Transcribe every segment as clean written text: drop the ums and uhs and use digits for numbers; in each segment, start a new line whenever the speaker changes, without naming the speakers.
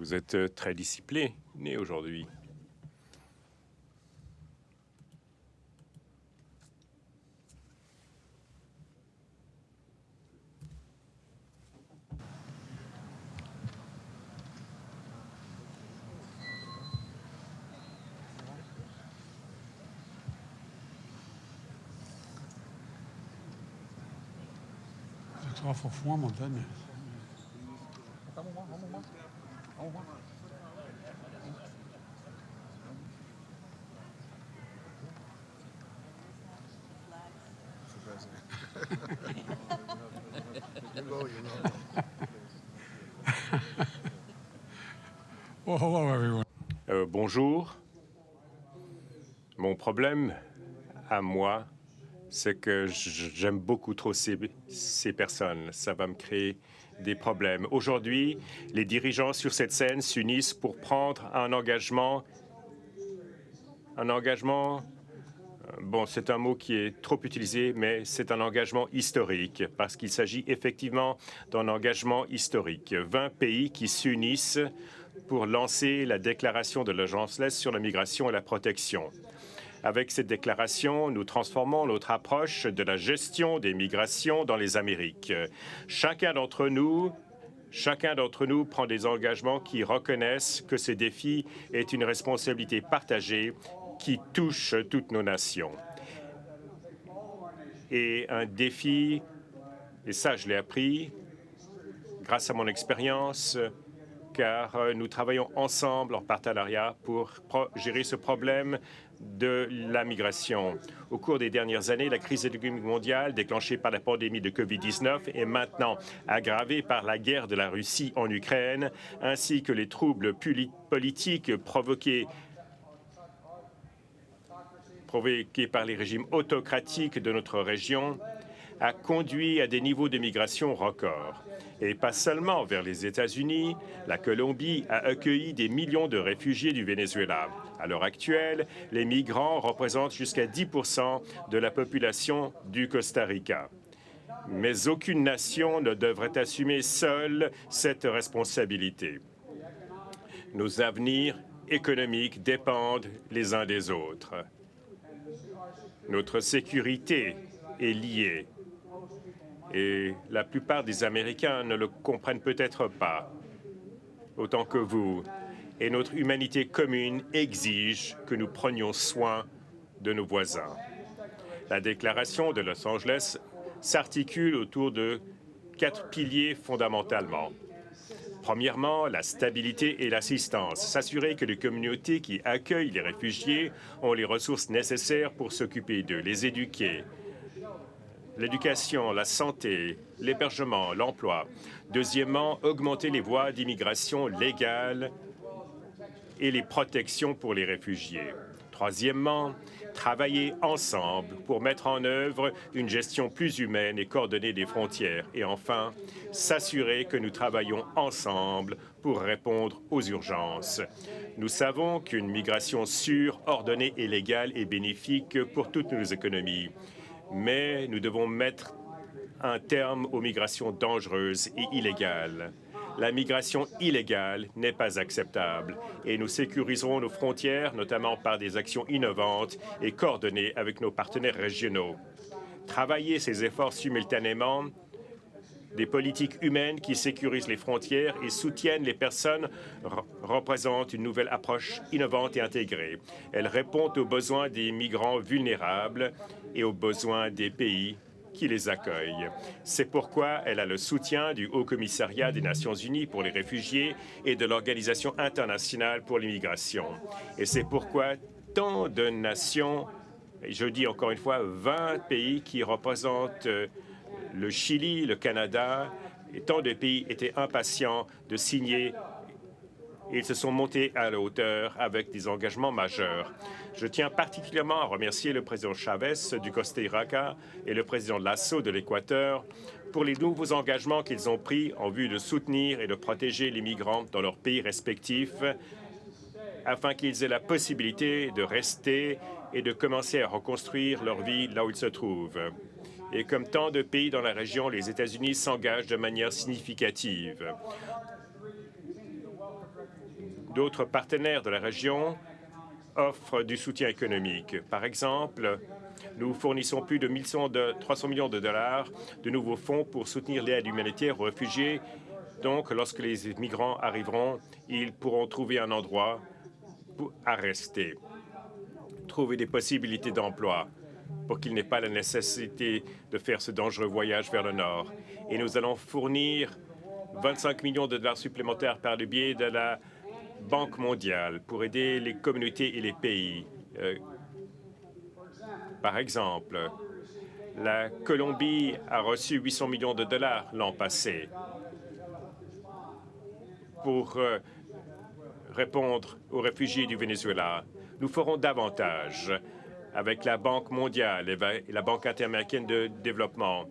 Vous êtes très discipliné aujourd'hui.
Drauf auf warm und dann. Well, hello, everyone.
Bonjour. Mon problème à moi, c'est que j'aime beaucoup trop ces personnes. Ça va me créer des problèmes. Aujourd'hui, les dirigeants sur cette scène s'unissent pour prendre un engagement. Bon, c'est un mot qui est trop utilisé, mais c'est un engagement historique, parce qu'il s'agit effectivement d'un engagement historique. 20 pays qui s'unissent pour lancer la déclaration de Los Angeles sur la migration et la protection. Avec cette déclaration, nous transformons notre approche de la gestion des migrations dans les Amériques. Chacun d'entre nous prend des engagements qui reconnaissent que ce défi est une responsabilité partagée qui touche toutes nos nations. Et un défi, et ça je l'ai appris grâce à mon expérience, car nous travaillons ensemble en partenariat pour gérer ce problème de la migration. Au cours des dernières années, la crise économique mondiale déclenchée par la pandémie de COVID-19 est maintenant aggravée par la guerre de la Russie en Ukraine, ainsi que les troubles politiques provoqués par les régimes autocratiques de notre région, a conduit à des niveaux de migration records. Et pas seulement vers les États-Unis, la Colombie a accueilli des millions de réfugiés du Venezuela. À l'heure actuelle, les migrants représentent jusqu'à 10% de la population du Costa Rica. Mais aucune nation ne devrait assumer seule cette responsabilité. Nos avenirs économiques dépendent les uns des autres. Notre sécurité est liée. Et la plupart des Américains ne le comprennent peut-être pas, autant que vous. Et notre humanité commune exige que nous prenions soin de nos voisins. La déclaration de Los Angeles s'articule autour de 4 piliers fondamentalement. Premièrement, la stabilité et l'assistance. S'assurer que les communautés qui accueillent les réfugiés ont les ressources nécessaires pour s'occuper d'eux, les éduquer. L'éducation, la santé, l'hébergement, l'emploi. Deuxièmement, augmenter les voies d'immigration légales et les protections pour les réfugiés. Troisièmement, travailler ensemble pour mettre en œuvre une gestion plus humaine et coordonnée des frontières. Et enfin, s'assurer que nous travaillons ensemble pour répondre aux urgences. Nous savons qu'une migration sûre, ordonnée et légale est bénéfique pour toutes nos économies. Mais nous devons mettre un terme aux migrations dangereuses et illégales. La migration illégale n'est pas acceptable et nous sécuriserons nos frontières, notamment par des actions innovantes et coordonnées avec nos partenaires régionaux. Travailler ces efforts simultanément, des politiques humaines qui sécurisent les frontières et soutiennent les personnes représentent une nouvelle approche innovante et intégrée. Elle répond aux besoins des migrants vulnérables et aux besoins des pays qui les accueillent. C'est pourquoi elle a le soutien du Haut-Commissariat des Nations Unies pour les réfugiés et de l'Organisation internationale pour l'immigration. Et c'est pourquoi tant de nations, et je dis encore une fois 20 pays qui représentent le Chili, le Canada, et tant de pays étaient impatients de signer. Ils se sont montés à la hauteur avec des engagements majeurs. Je tiens particulièrement à remercier le président Chavez du Costa Rica et le président Lasso de l'Équateur pour les nouveaux engagements qu'ils ont pris en vue de soutenir et de protéger les migrants dans leurs pays respectifs afin qu'ils aient la possibilité de rester et de commencer à reconstruire leur vie là où ils se trouvent. Et comme tant de pays dans la région, les États-Unis s'engagent de manière significative. D'autres partenaires de la région offrent du soutien économique. Par exemple, nous fournissons plus de 300 millions de dollars de nouveaux fonds pour soutenir l'aide humanitaire aux réfugiés. Donc, lorsque les migrants arriveront, ils pourront trouver un endroit à rester, trouver des possibilités d'emploi pour qu'ils n'aient pas la nécessité de faire ce dangereux voyage vers le nord. Et nous allons fournir 25 millions de dollars supplémentaires par le biais de la Banque mondiale pour aider les communautés et les pays. Par exemple, la Colombie a reçu 800 millions de dollars l'an passé pour répondre aux réfugiés du Venezuela. Nous ferons davantage avec la Banque mondiale et la Banque interaméricaine de développement.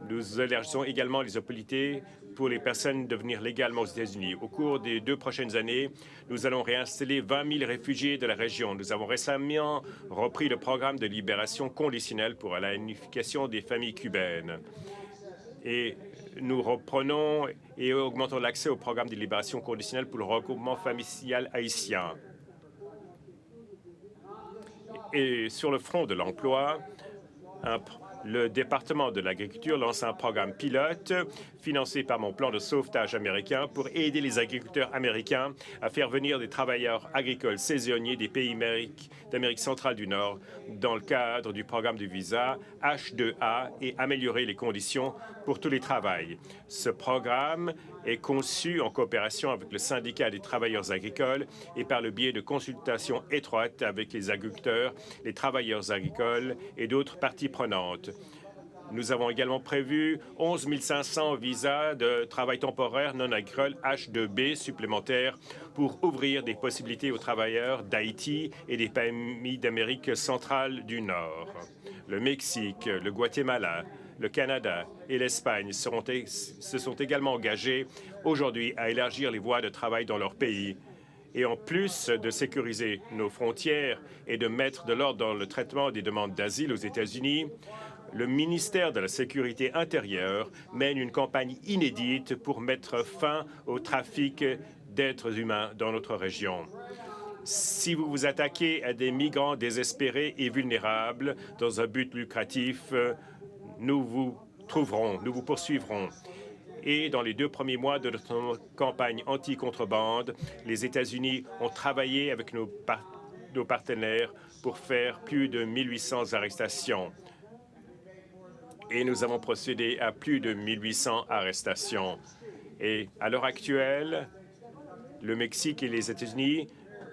Nous élargissons également les opportunités pour les personnes de venir légalement aux États-Unis. Au cours des 2 prochaines années, nous allons réinstaller 20 000 réfugiés de la région. Nous avons récemment repris le programme de libération conditionnelle pour la unification des familles cubaines. Et nous reprenons et augmentons l'accès au programme de libération conditionnelle pour le regroupement familial haïtien. Et sur le front de l'emploi, le département de l'agriculture lance un programme pilote financé par mon plan de sauvetage américain pour aider les agriculteurs américains à faire venir des travailleurs agricoles saisonniers des pays d'Amérique centrale du Nord dans le cadre du programme de visa H2A et améliorer les conditions pour tous les travails. Ce programme est conçu en coopération avec le syndicat des travailleurs agricoles et par le biais de consultations étroites avec les agriculteurs, les travailleurs agricoles et d'autres parties prenantes. Nous avons également prévu 11 500 visas de travail temporaire non agricole H2B supplémentaires pour ouvrir des possibilités aux travailleurs d'Haïti et des pays d'Amérique centrale du Nord. Le Mexique, le Guatemala, le Canada et l'Espagne se sont également engagés aujourd'hui à élargir les voies de travail dans leur pays. Et en plus de sécuriser nos frontières et de mettre de l'ordre dans le traitement des demandes d'asile aux États-Unis, le ministère de la Sécurité intérieure mène une campagne inédite pour mettre fin au trafic d'êtres humains dans notre région. Si vous vous attaquez à des migrants désespérés et vulnérables dans un but lucratif, nous vous trouverons, nous vous poursuivrons. Et dans les 2 premiers mois de notre campagne anti-contrebande, les États-Unis ont travaillé avec nos partenaires pour faire plus de 1800 arrestations. Et nous avons procédé à plus de 1800 arrestations. Et à l'heure actuelle, le Mexique et les États-Unis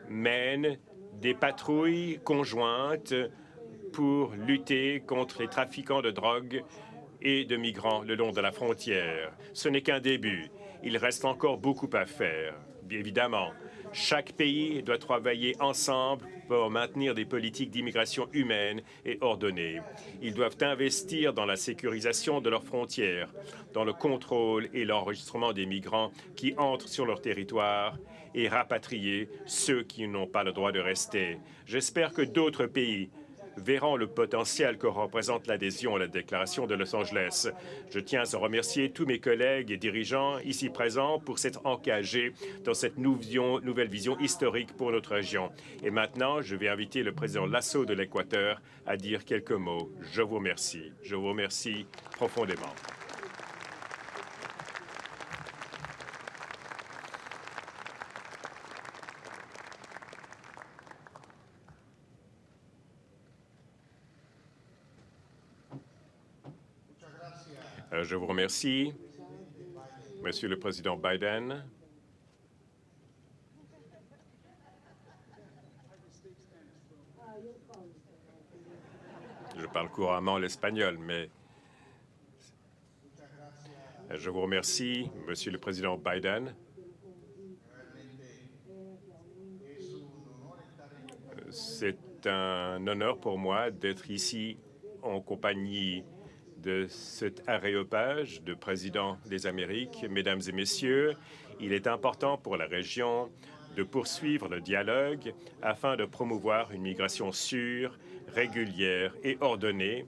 mènent des patrouilles conjointes pour lutter contre les trafiquants de drogue et de migrants le long de la frontière. Ce n'est qu'un début. Il reste encore beaucoup à faire, bien évidemment. Chaque pays doit travailler ensemble pour maintenir des politiques d'immigration humaines et ordonnées. Ils doivent investir dans la sécurisation de leurs frontières, dans le contrôle et l'enregistrement des migrants qui entrent sur leur territoire et rapatrier ceux qui n'ont pas le droit de rester. J'espère que d'autres pays verront le potentiel que représente l'adhésion à la déclaration de Los Angeles. Je tiens à remercier tous mes collègues et dirigeants ici présents pour s'être engagés dans cette nouvelle vision historique pour notre région. Et maintenant, je vais inviter le président Lasso de l'Équateur à dire quelques mots. Je vous remercie. Je vous remercie profondément. Je vous remercie, Monsieur le Président Biden. Je parle couramment l'espagnol, mais je vous remercie, Monsieur le Président Biden. C'est un honneur pour moi d'être ici en compagnie de cet aréopage de président des Amériques. Mesdames et messieurs, il est important pour la région de poursuivre le dialogue afin de promouvoir une migration sûre, régulière et ordonnée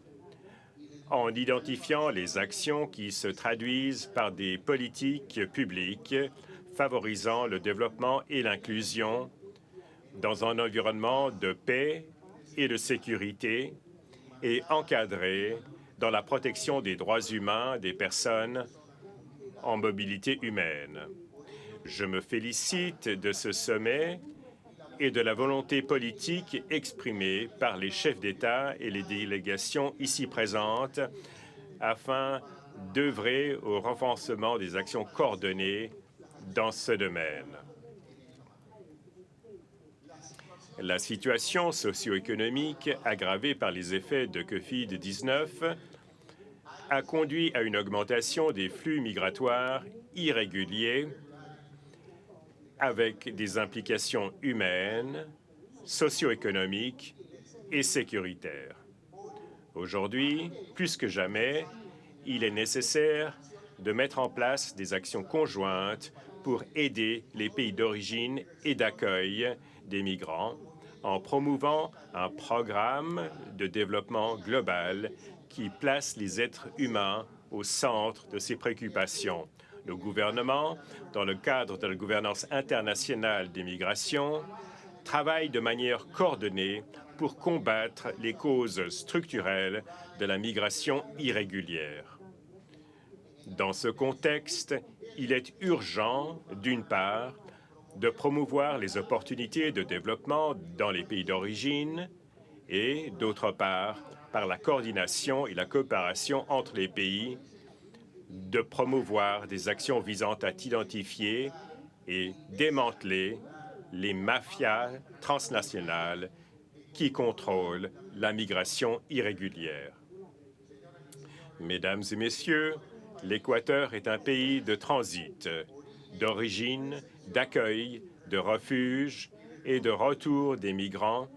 en identifiant les actions qui se traduisent par des politiques publiques favorisant le développement et l'inclusion dans un environnement de paix et de sécurité et encadré dans la protection des droits humains des personnes en mobilité humaine. Je me félicite de ce sommet et de la volonté politique exprimée par les chefs d'État et les délégations ici présentes afin d'œuvrer au renforcement des actions coordonnées dans ce domaine. La situation socio-économique aggravée par les effets de COVID-19 a conduit à une augmentation des flux migratoires irréguliers avec des implications humaines, socio-économiques et sécuritaires. Aujourd'hui, plus que jamais, il est nécessaire de mettre en place des actions conjointes pour aider les pays d'origine et d'accueil des migrants en promouvant un programme de développement global qui place les êtres humains au centre de ses préoccupations. Le gouvernement, dans le cadre de la gouvernance internationale des migrations, travaille de manière coordonnée pour combattre les causes structurelles de la migration irrégulière. Dans ce contexte, il est urgent, d'une part, de promouvoir les opportunités de développement dans les pays d'origine et, d'autre part, par la coordination et la coopération entre les pays, de promouvoir des actions visant à identifier et démanteler les mafias transnationales qui contrôlent la migration irrégulière. Mesdames et Messieurs, l'Équateur est un pays de transit, d'origine, d'accueil, de refuge et de retour des migrants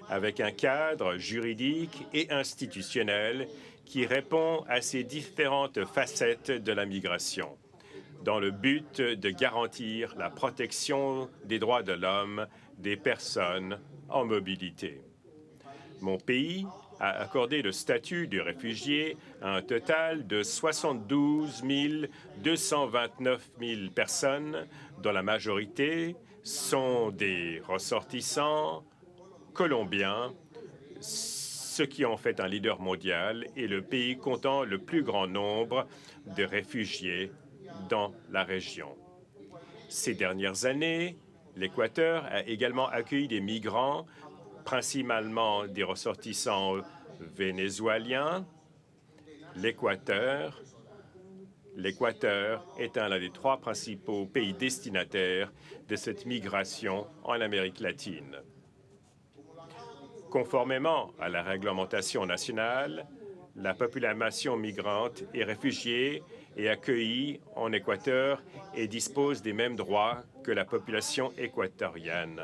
avec un cadre juridique et institutionnel qui répond à ces différentes facettes de la migration, dans le but de garantir la protection des droits de l'homme des personnes en mobilité. Mon pays a accordé le statut de réfugié à un total de 72 229 personnes, dont la majorité sont des ressortissants colombiens, ce qui en fait un leader mondial et le pays comptant le plus grand nombre de réfugiés dans la région. Ces dernières années, l'Équateur a également accueilli des migrants, principalement des ressortissants vénézuéliens. L'Équateur est l'un des 3 principaux pays destinataires de cette migration en Amérique latine. Conformément à la réglementation nationale, la population migrante et réfugiée est accueillie en Équateur et dispose des mêmes droits que la population équatorienne.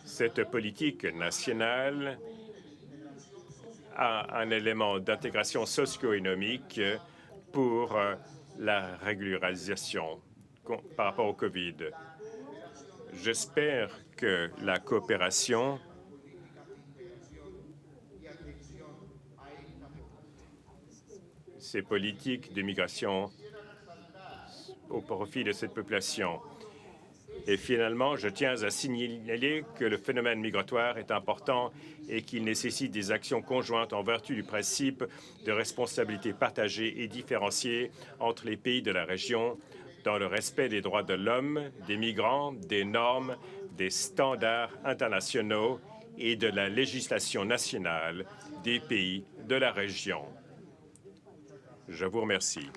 Cette politique nationale a un élément d'intégration socio-économique pour la régularisation par rapport au COVID. J'espère que la coopération ces politiques d'immigration au profit de cette population. Et finalement, je tiens à signaler que le phénomène migratoire est important et qu'il nécessite des actions conjointes en vertu du principe de responsabilité partagée et différenciée entre les pays de la région dans le respect des droits de l'homme, des migrants, des normes, des standards internationaux et de la législation nationale des pays de la région. Je vous remercie.